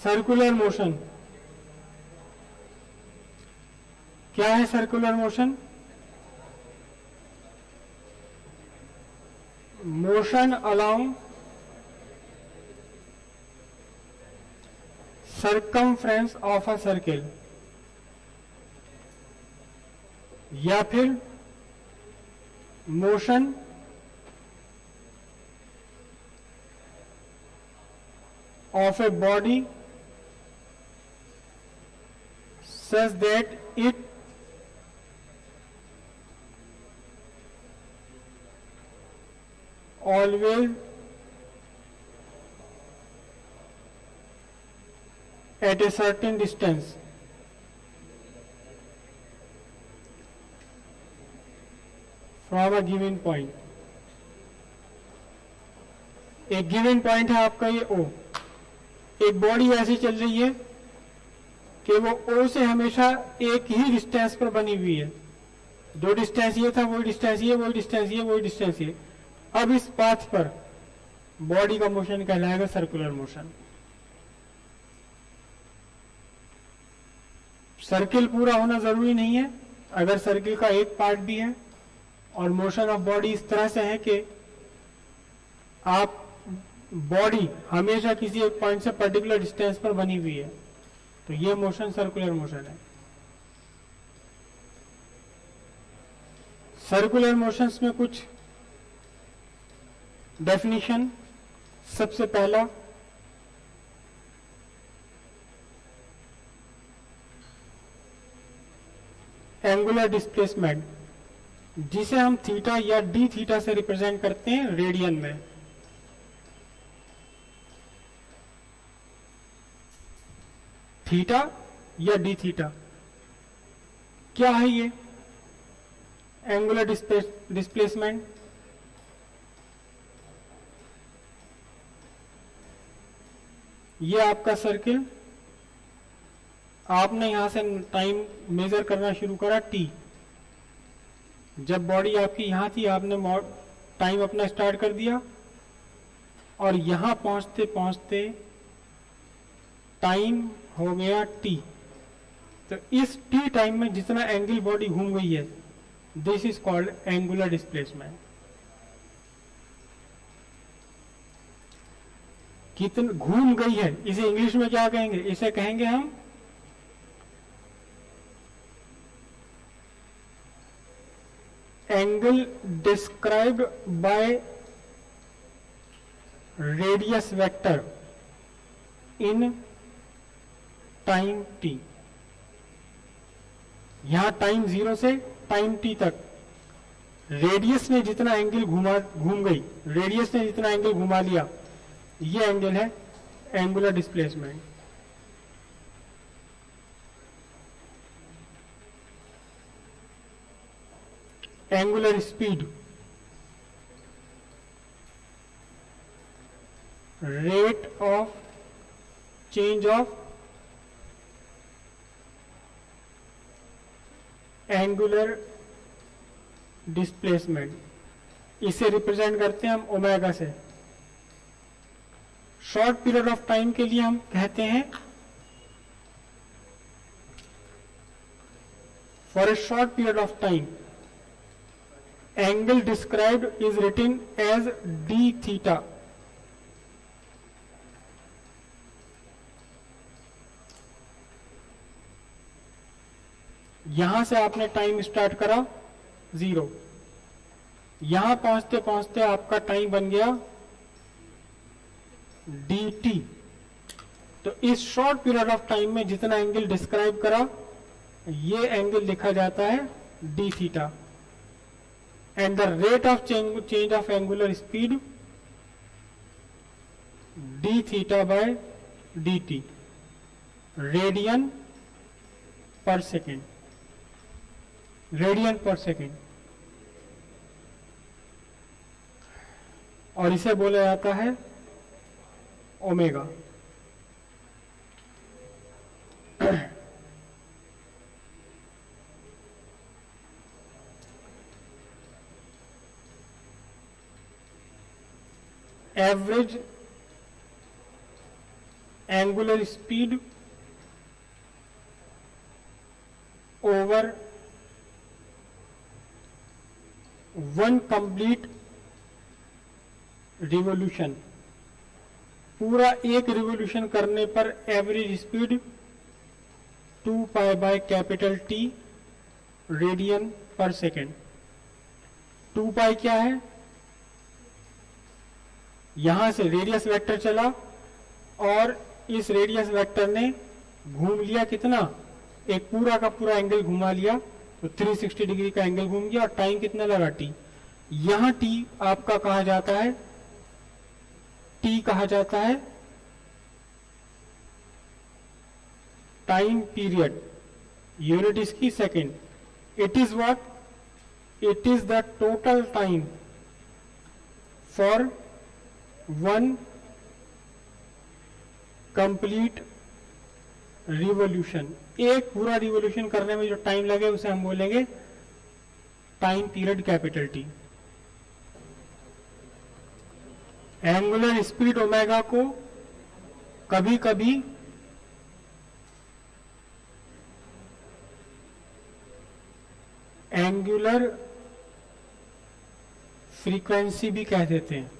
Circular motion क्या है? Circular motion motion along circumference of a circle, या फिर motion of a body such that it always at a certain distance from a given point. एक given point है आपका ये O, एक body ऐसी चल रही है कि वो O से हमेशा एक ही डिस्टेंस पर बनी हुई है। जो डिस्टेंस ये था वही डिस्टेंस ये, वही डिस्टेंस ये, वही डिस्टेंस ये। अब इस पाथ पर बॉडी का मोशन कहलाएगा सर्कुलर मोशन। सर्किल पूरा होना जरूरी नहीं है, अगर सर्किल का एक पार्ट भी है और मोशन ऑफ बॉडी इस तरह से है कि आप बॉडी हमेशा किसी एक पॉइंट से पर्टिकुलर डिस्टेंस पर बनी हुई है, तो ये मोशन सर्कुलर मोशन है। सर्कुलर मोशंस में कुछ डेफिनेशन। सबसे पहला, एंगुलर डिस्प्लेसमेंट, जिसे हम थीटा या डी थीटा से रिप्रेजेंट करते हैं रेडियन में। थीटा या डी थीटा क्या है? ये एंगुलर डिस्प्लेसमेंट ये आपका सर्किल, आपने यहां से टाइम मेजर करना शुरू करा t, जब बॉडी आपकी यहां थी आपने टाइम अपना स्टार्ट कर दिया और यहां पहुंचते पहुंचते टाइम हो गया t। तो इस t टाइम में जितना एंगल बॉडी घूम गई है, this is called angular displacement. कितनी घूम गई है, इसे इंग्लिश में क्या कहेंगे? इसे कहेंगे हम angle described by radius vector in time t। यहां टाइम 0 से टाइम t तक रेडियस में जितना एंगल घूम गई, रेडियस ने जितना एंगल घुमा लिया, ये एंगल है angular displacement. Angular speed, rate of change of angular displacement, इसे रिप्रेजेंट करते हैं हम ओमेगा से। शॉर्ट पीरियड ऑफ टाइम के लिए हम कहते हैं, for a short period of time angle described is written as D theta. यहां से आपने टाइम स्टार्ट करा 0, यहां पहुंचते पहुंचते आपका टाइम बन गया dt। तो इस शॉर्ट पीरियड ऑफ टाइम में जितना एंगल डिस्क्राइब करा, ये एंगल लिखा जाता है d theta. And the rate of change of angular speed d theta by dt, radian पर सेकेंड, रेडियन पर सेकेंड। और इसे बोला जाता है omega. Average angular speed over one complete revolution, पूरा एक रिवोल्यूशन करने पर average speed 2 pi by capital T radian पर सेकेंड। 2 पाई क्या है, यहां से रेडियस वेक्टर चला और इस रेडियस वेक्टर ने घूम लिया कितना, एक पूरा का पूरा एंगल घुमा लिया, तो 360 डिग्री का एंगल घूम गया और टाइम कितना लगा टी। यहां टी आपका कहा जाता है, टी कहा जाता है टाइम पीरियड, यूनिट इसकी second. It is what, it is the total time for one complete revolution. एक पूरा रिवोल्यूशन करने में जो टाइम लगे उसे हम बोलेंगे time period capital T. Angular speed omega को कभी कभी एंगुलर फ्रीक्वेंसी भी कह देते हैं।